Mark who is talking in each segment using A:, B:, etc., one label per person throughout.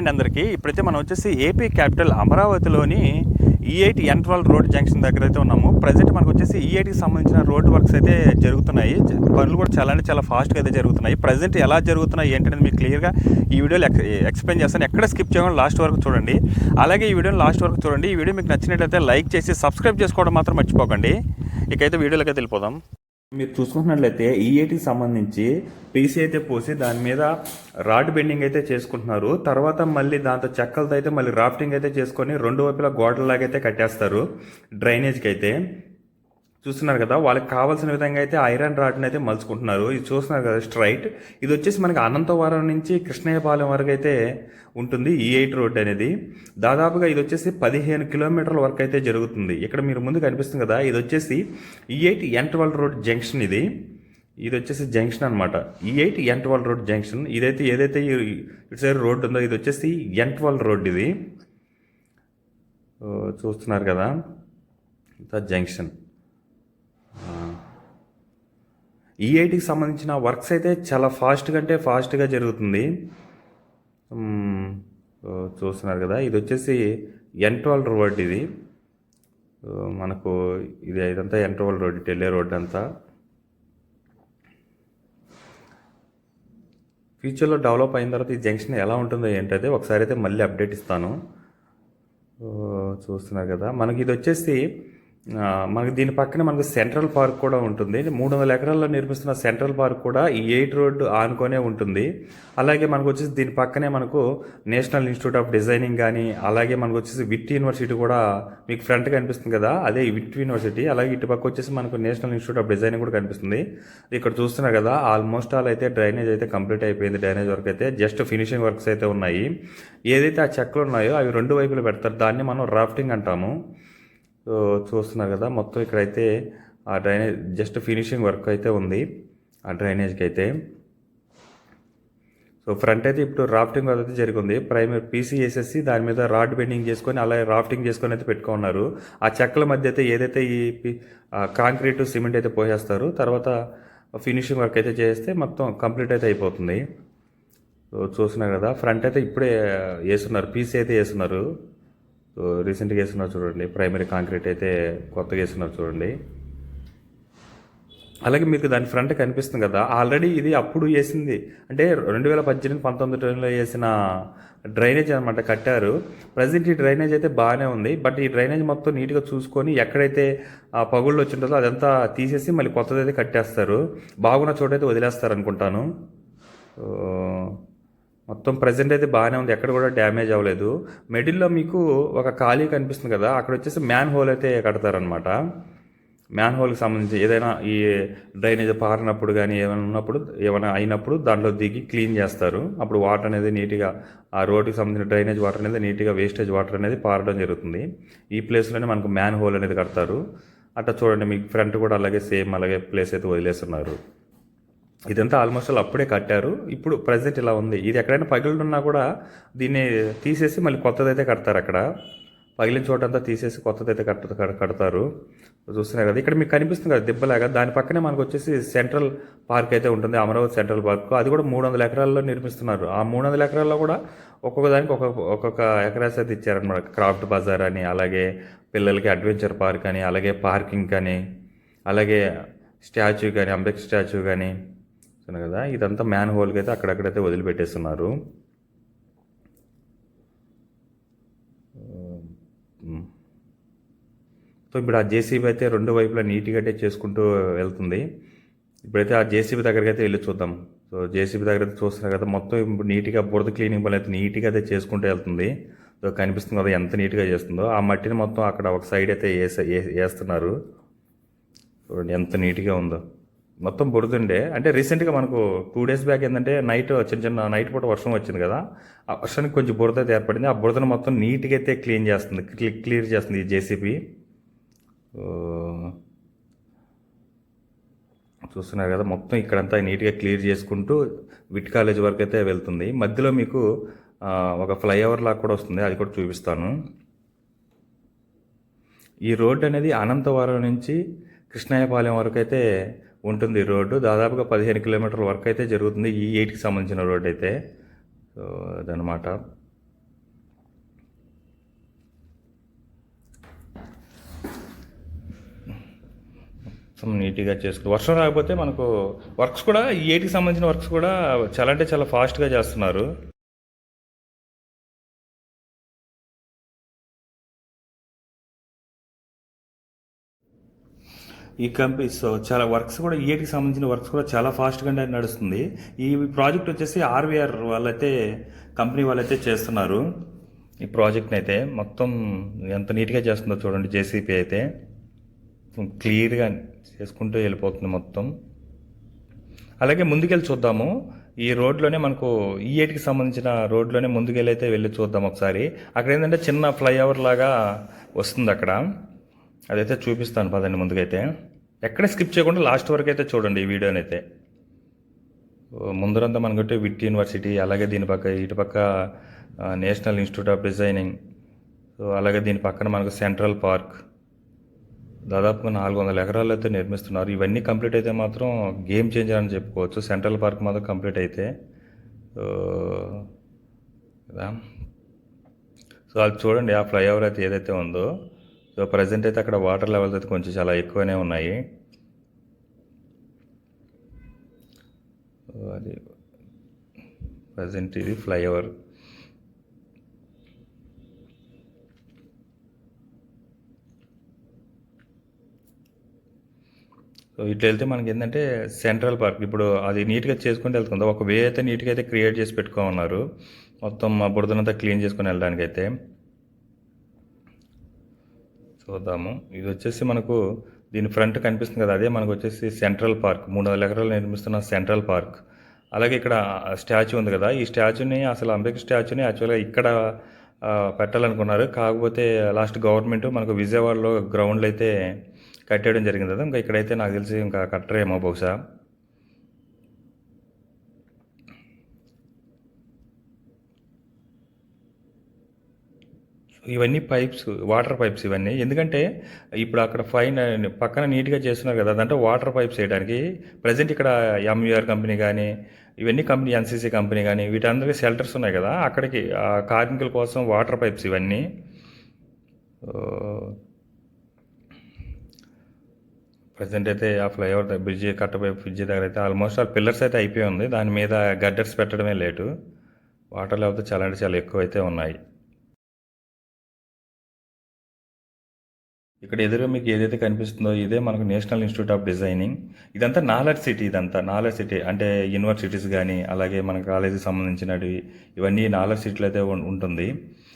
A: Hi అండి అందరికీ. ఇప్పుడైతే మనం వచ్చేసి ఏపీ క్యాపిటల్ అమరావతిలోని E8 N12 రోడ్ జంక్షన్ దగ్గర అయితే ఉన్నాము. ప్రజెంట్ మనకు వచ్చేసి E8కి సంబంధించిన రోడ్ వర్క్స్ అయితే జరుగుతున్నాయి. పనులు కూడా చాలా అంటే చాలా ఫాస్ట్గా అయితే జరుగుతున్నాయి. ప్రజెంట్ ఎలా జరుగుతున్నాయి ఏంటనేది మీకు క్లియర్గా ఈ వీడియోలో ఎక్స్ప్లెయిన్ చేస్తాను. ఎక్కడ స్కిప్ చేయకుండా లాస్ట్ వరకు చూడండి. అలాగే ఈ వీడియోని లాస్ట్ వరకు చూడండి. ఈ వీడియో మీకు నచ్చినట్లయితే లైక్ చేసి సబ్స్క్రైబ్ చేసుకోవడం మాత్రం మర్చిపోకండి. ఇకైతే వీడియోలోకి వెళ్ళిపోదాం. మీరు చూసుకుంటున్నట్లయితే E8కి సంబంధించి పీసీ అయితే పోసి దాని మీద రాడ్ బెండింగ్ అయితే చేసుకుంటున్నారు. తర్వాత మళ్ళీ దాంతో చెక్కలతో అయితే మళ్ళీ రాఫ్టింగ్ అయితే చేసుకొని రెండు వైపులా గోడలాగా అయితే కట్టేస్తారు డ్రైనేజ్కి అయితే. చూస్తున్నారు కదా, వాళ్ళకి కావాల్సిన విధంగా అయితే ఐరన్ రాడ్ని అయితే మలుచుకుంటున్నారు. ఇది చూస్తున్నారు కదా స్ట్రైట్. ఇది వచ్చేసి మనకి అనంతవరం నుంచి కృష్ణయ్యపాలెం వరకు అయితే ఉంటుంది E8 రోడ్ అనేది. దాదాపుగా ఇది వచ్చేసి 15 కిలోమీటర్ల వరకు అయితే జరుగుతుంది. ఇక్కడ మీరు ముందు కనిపిస్తుంది కదా, ఇది వచ్చేసి E8 N12 రోడ్ జంక్షన్. ఇది వచ్చేసి జంక్షన్ అనమాట. E8 N12 road junction. ఇదైతే ఏదైతే ఇటు సైడ్ రోడ్ ఉందో ఇది వచ్చేసి N12 రోడ్. ఇది చూస్తున్నారు కదా, జంక్షన్. E8కి సంబంధించిన వర్క్స్ అయితే చాలా ఫాస్ట్గా జరుగుతుంది. చూస్తున్నారు కదా, ఇది వచ్చేసి N12 రోడ్. ఇది మనకు ఇదంతా N12 రోడ్, టెల్లే రోడ్ అంతా. ఫ్యూచర్లో డెవలప్ అయిన తర్వాత ఈ జంక్షన్ ఎలా ఉంటుందో ఏంటైతే ఒకసారి అయితే మళ్ళీ అప్డేట్ ఇస్తాను. చూస్తున్నారు కదా, మనకి ఇది వచ్చేసి మనకి దీని పక్కనే మనకు సెంట్రల్ పార్క్ కూడా ఉంటుంది. 300 ఎకరాల్లో నిర్మిస్తున్న సెంట్రల్ పార్క్ కూడా E8 రోడ్డు ఆనుకొనే ఉంటుంది. అలాగే మనకు వచ్చేసి దీని పక్కనే మనకు నేషనల్ ఇన్స్టిట్యూట్ ఆఫ్ డిజైనింగ్ కానీ, అలాగే మనకు వచ్చేసి విట్ యూనివర్సిటీ కూడా మీకు ఫ్రంట్ కనిపిస్తుంది కదా, అదే విట్ యూనివర్సిటీ. అలాగే ఇటు పక్క వచ్చేసి మనకు నేషనల్ ఇన్స్టిట్యూట్ ఆఫ్ డిజైనింగ్ కూడా కనిపిస్తుంది. ఇక్కడ చూస్తున్నారు కదా, ఆల్మోస్ట్ ఆల్ అయితే డ్రైనేజ్ అయితే కంప్లీట్ అయిపోయింది. డ్రైనేజ్ వర్క్ అయితే జస్ట్ ఫినిషింగ్ వర్క్స్ అయితే ఉన్నాయి. ఏదైతే ఆ చెక్కలు ఉన్నాయో అవి రెండు వైపులు పెడతారు. దాన్ని మనం రాఫ్టింగ్ అంటాము. సో చూస్తున్నారు కదా, మొత్తం ఇక్కడైతే ఆ డ్రైనేజ్ జస్ట్ ఫినిషింగ్ వర్క్ అయితే ఉంది ఆ డ్రైనేజ్కి అయితే. సో ఫ్రంట్ అయితే ఇప్పుడు రాఫ్టింగ్ వర్క్ అయితే జరిగింది. ప్రైమరీ పీసీ వేసేసి దాని మీద రాడ్ బెండింగ్ చేసుకొని అలాగే రాఫ్టింగ్ చేసుకొని అయితే పెట్టుకున్నారు. ఆ చెక్కల మధ్య అయితే ఏదైతే ఈ కాంక్రీట్ సిమెంట్ అయితే పోసేస్తారు, తర్వాత ఫినిషింగ్ వర్క్ అయితే చేస్తే మొత్తం కంప్లీట్ అయితే అయిపోతుంది. సో చూస్తున్నారు కదా, ఫ్రంట్ అయితే ఇప్పుడే వేస్తున్నారు, పీసీ అయితే వేస్తున్నారు. సో రీసెంట్గా వేస్తున్నారు చూడండి, ప్రైమరీ కాంక్రీట్ అయితే కొత్తగా వేస్తున్నారు చూడండి. అలాగే మీకు దాని ఫ్రంట్ కనిపిస్తుంది కదా, ఆల్రెడీ ఇది అప్పుడు వేసింది అంటే 2018-19లో వేసిన డ్రైనేజ్ అనమాట, కట్టారు. ప్రజెంట్ ఈ డ్రైనేజ్ అయితే బాగానే ఉంది. బట్ ఈ డ్రైనేజ్ మొత్తం నీట్గా చూసుకొని ఎక్కడైతే పగుళ్ళు వచ్చి ఉంటుందో అదంతా తీసేసి మళ్ళీ కొత్తదైతే కట్టేస్తారు. బాగున్న చోటైతే వదిలేస్తారు అనుకుంటాను. మొత్తం ప్రజెంట్ అయితే బాగానే ఉంది, ఎక్కడ కూడా డ్యామేజ్ అవ్వలేదు. మిడిల్లో మీకు ఒక ఖాళీ కనిపిస్తుంది కదా, అక్కడ వచ్చేసి మ్యాన్ హోల్ అయితే కడతారనమాట. మ్యాన్ హోల్కి సంబంధించి ఏదైనా ఈ డ్రైనేజ్ పారినప్పుడు కానీ ఏమైనా అయినప్పుడు దాంట్లో దిగి క్లీన్ చేస్తారు. అప్పుడు వాటర్ అనేది నీట్గా ఆ రోడ్డుకి సంబంధించిన డ్రైనేజ్ వాటర్ అనేది నీట్గా వేస్టేజ్ వాటర్ అనేది పారడం జరుగుతుంది. ఈ ప్లేస్లోనే మనకు మ్యాన్ హోల్ అనేది కడతారు. అట్లా చూడండి, మీకు ఫ్రంట్ కూడా అలాగే సేమ్ అలాగే ప్లేస్ అయితే వదిలేస్తున్నారు. ఇదంతా ఆల్మోస్ట్ అప్పుడే కట్టారు. ఇప్పుడు ప్రజెంట్ ఇలా ఉంది. ఇది ఎక్కడైనా పగిలినున్నా కూడా దీన్ని తీసేసి మళ్ళీ కొత్తదైతే కడతారు. అక్కడ పగిలిన చోటంతా తీసేసి కొత్తదైతే కడతారు. చూస్తున్నారు కదా, ఇక్కడ మీకు కనిపిస్తుంది కదా దిబ్బలాగా, దాని పక్కనే మనకు వచ్చేసి సెంట్రల్ పార్క్ అయితే ఉంటుంది, అమరావతి సెంట్రల్ పార్క్. అది కూడా 300 ఎకరాల్లో నిర్మిస్తున్నారు. ఆ 300 ఎకరాల్లో కూడా ఒక్కొక్క దానికి ఒక్కొక్క ఎకరాస్ అయితే ఇచ్చారనమాట. క్రాఫ్ట్ బజార్ అని, అలాగే పిల్లలకి అడ్వెంచర్ పార్క్ అని, అలాగే పార్కింగ్ కానీ, అలాగే స్టాచ్యూ కానీ, అంబేద్కర్ స్టాచ్యూ కానీ కదా. ఇదంతా మ్యాన్ హోల్కి అయితే అక్కడక్కడైతే వదిలిపెట్టేస్తున్నారు. సో ఇప్పుడు ఆ జేసీబీ అయితే రెండు వైపులా నీట్గా అయితే చేసుకుంటూ వెళ్తుంది. ఇప్పుడైతే ఆ జేసీబీ దగ్గరికి అయితే వెళ్ళి చూద్దాం. సో జేసీబీ దగ్గర అయితే చూస్తున్నారు కదా, మొత్తం ఇప్పుడు నీట్గా బురద క్లీనింగ్ పని అయితే నీట్గా అయితే చేసుకుంటూ వెళ్తుంది. సో కనిపిస్తుంది కదా ఎంత నీట్గా చేస్తుందో. ఆ మట్టిని మొత్తం అక్కడ ఒక సైడ్ అయితే వేస్తున్నారు. చూడండి ఎంత నీట్గా ఉందో. మొత్తం బురదుండే అంటే రీసెంట్గా మనకు 2 days బ్యాక్ ఏంటంటే నైట్ చిన్న నైట్ పూట వర్షం వచ్చింది కదా, ఆ వర్షానికి కొంచెం బురద అయితే ఏర్పడింది. ఆ బురదను మొత్తం నీట్గా అయితే క్లియర్ చేస్తుంది ఈ జేసీబీ. చూస్తున్నారు కదా, మొత్తం ఇక్కడంతా నీట్గా క్లియర్ చేసుకుంటూ విట్ కాలేజ్ వరకు అయితే వెళ్తుంది. మధ్యలో మీకు ఒక ఫ్లైఓవర్ లాగా కూడా వస్తుంది, అది కూడా చూపిస్తాను. ఈ రోడ్డు అనేది అనంతవరం నుంచి కృష్ణయ్యపాలెం వరకు అయితే ఉంటుంది రోడ్డు. దాదాపుగా 15 కిలోమీటర్ల వరకు అయితే జరుగుతుంది ఈ E8కి సంబంధించిన రోడ్డు అయితే. సో అదనమాట. మొత్తం నీట్గా చేసుకుని వర్షం రాకపోతే మనకు వర్క్స్ కూడా ఈ ఏటీకి సంబంధించిన వర్క్స్ కూడా చాలా అంటే చాలా ఫాస్ట్గా చేస్తున్నారు. ఈ కంపెనీ చాలా వర్క్స్ కూడా ఈఏటికి సంబంధించిన వర్క్స్ కూడా చాలా ఫాస్ట్గా నడుస్తుంది. ఈ ప్రాజెక్ట్ వచ్చేసి ఆర్వీఆర్ వాళ్ళైతే కంపెనీ వాళ్ళైతే చేస్తున్నారు. ఈ ప్రాజెక్ట్ని అయితే మొత్తం ఎంత నీట్గా చేస్తుందో చూడండి. జేసీపీ అయితే క్లియర్గా చేసుకుంటూ వెళ్ళిపోతుంది మొత్తం. అలాగే ముందుకెళ్ళి చూద్దాము. ఈ రోడ్లోనే మనకు ఈఏటికి సంబంధించిన రోడ్లోనే ముందుకెళ్ళి అయితే వెళ్ళి చూద్దాం ఒకసారి. అక్కడ ఏంటంటే చిన్న ఫ్లైఓవర్ లాగా వస్తుంది అక్కడ. అదైతే చూపిస్తాను పదండి ముందుకైతే. ఎక్కడ స్కిప్ చేయకుండా లాస్ట్ వరకు అయితే చూడండి ఈ వీడియోని అయితే. ముందరంతా మనకంటే విట్ యూనివర్సిటీ, అలాగే దీని పక్క ఇటుపక్క national institute of designing, so అలాగే దీని పక్కన మనకు సెంట్రల్ పార్క్. దాదాపుగా 400 ఎకరాలు అయితే నిర్మిస్తున్నారు. ఇవన్నీ కంప్లీట్ అయితే మాత్రం గేమ్ చేంజర్ అని చెప్పుకోవచ్చు. సెంట్రల్ పార్క్ మాత్రం కంప్లీట్ అయితే కదా. సో అది చూడండి, ఆ ఫ్లైఓవర్ అయితే ఏదైతే ఉందో. సో ప్రజెంట్ అయితే అక్కడ వాటర్ లెవెల్స్ అయితే కొంచెం చాలా ఎక్కువనే ఉన్నాయి. అది ప్రజెంట్ ఇది ఫ్లైఓవర్. సో ఇట్లా వెళ్తే మనకి ఏంటంటే సెంట్రల్ పార్క్ ఇప్పుడు అది నీట్గా చేసుకుంటూ వెళ్తుంది. ఒక వే అయితే నీట్గా అయితే క్రియేట్ చేసి పెట్టుకోమన్నారు, మొత్తం ఆ బురదనంతా క్లీన్ చేసుకుని వెళ్ళడానికి అయితే. చూద్దాము. ఇది వచ్చేసి మనకు దీని ఫ్రంట్ కనిపిస్తుంది కదా, అదే మనకు వచ్చేసి సెంట్రల్ పార్క్. 300 ఎకరాలు నిర్మిస్తున్న సెంట్రల్ పార్క్. అలాగే ఇక్కడ స్టాచ్యూ ఉంది కదా, ఈ స్టాచ్యూని అసలు అంబేద్కర్ స్టాచ్యూని యాక్చువల్గా ఇక్కడ పెట్టాలనుకున్నారు. కాకపోతే లాస్ట్ గవర్నమెంట్ మనకు విజయవాడలో గ్రౌండ్లో అయితే కట్టేయడం జరిగింది కదా. ఇంకా ఇక్కడైతే నాకు తెలిసి ఇంకా కట్టరేమో బహుశా. ఇవన్నీ పైప్స్, వాటర్ పైప్స్ ఇవన్నీ. ఎందుకంటే ఇప్పుడు అక్కడ పక్కన నీట్గా చేస్తున్నారు కదా, అదంటే వాటర్ పైప్స్ వేయడానికి. ప్రజెంట్ ఇక్కడ ఎంయూఆర్ కంపెనీ కానీ ఇవన్నీ కంపెనీ, ఎన్సీసీ కంపెనీ కానీ వీటందరికీ షెల్టర్స్ ఉన్నాయి కదా, అక్కడికి కార్మికుల కోసం వాటర్ పైప్స్ ఇవన్నీ. ప్రజెంట్ అయితే ఆ ఫ్లైఓవర్ బ్రిడ్జి కట్టబోయే బ్రిడ్జి దగ్గర అయితే ఆల్మోస్ట్ ఆ పిల్లర్స్ అయితే అయిపోయి ఉంది. దాని మీద గడ్డర్స్ పెట్టడమే లేటు. వాటర్ లెవెల్ చాలా అంటే చాలా ఎక్కువ అయితే ఉన్నాయి. ఇక్కడ ఎదురుగా మీకు ఏదైతే కనిపిస్తుందో ఇదే మనకు నేషనల్ ఇన్స్టిట్యూట్ ఆఫ్ డిజైనింగ్. ఇదంతా నాలెడ్జ్ సిటీ. ఇదంతా నాలెడ్జ్ సిటీ అంటే యూనివర్సిటీస్ కానీ అలాగే మన కాలేజీకి సంబంధించినవి ఇవన్నీ నాలెడ్జ్ సిటీలో అయితే ఉంటుంది.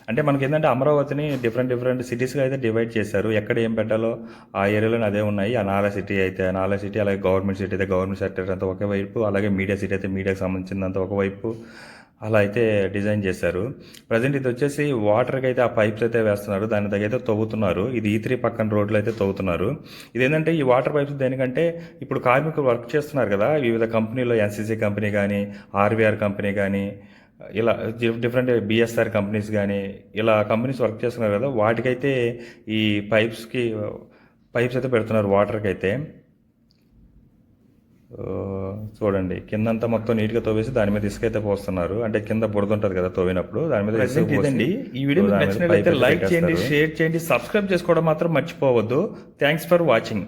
A: అంటే మనకి ఏంటంటే అమరావతిని డిఫరెంట్ సిటీస్గా అయితే డివైడ్ చేశారు. ఎక్కడ ఏం పెట్టాలో ఆ ఏరియాలోనే అదే ఉన్నాయి. ఆ నాలెడ్జ్ సిటీ అయితే నాలెడ్జ్ సిటీ, అలాగే గవర్నమెంట్ సిటీ అయితే గవర్నమెంట్ సెక్టర్ అంతా ఒకవైపు, అలాగే మీడియా సిటీ అయితే మీడియాకి సంబంధించినంత ఒకవైపు అలా అయితే డిజైన్ చేశారు. ప్రజెంట్ ఇది వచ్చేసి వాటర్కి అయితే ఆ పైప్స్ అయితే వేస్తున్నారు, దాని దగ్గర అయితే తవ్వుతున్నారు. ఇది E3 పక్కన రోడ్లు అయితే తవ్వుతున్నారు. ఇదేంటంటే ఈ వాటర్ పైప్స్ దేనికంటే ఇప్పుడు కార్మికులు వర్క్ చేస్తున్నారు కదా వివిధ కంపెనీలో, ఎన్సీసీ కంపెనీ కానీ ఆర్వీఆర్ కంపెనీ కానీ ఇలా డిఫరెంట్ బిఎస్ఆర్ కంపెనీస్ కానీ ఇలా కంపెనీస్ వర్క్ చేస్తున్నారు కదా, వాటికైతే ఈ పైప్స్ అయితే పెడుతున్నారు వాటర్కి అయితే. చూడండి కిందంతా మొత్తం నీట్గా తవ్వేసి దాని మీద ఇసుక అయితే పోస్తున్నారు. అంటే కింద బురద ఉంటుంది కదా తవ్వినప్పుడు, దాని మీద ఇసుక పోసి. ఈ వీడియో నచ్చినట్లయితే లైక్ చేయండి, షేర్ చేయండి, సబ్స్క్రైబ్ చేసుకోవడం మాత్రం మర్చిపోవద్దు. Thanks for watching.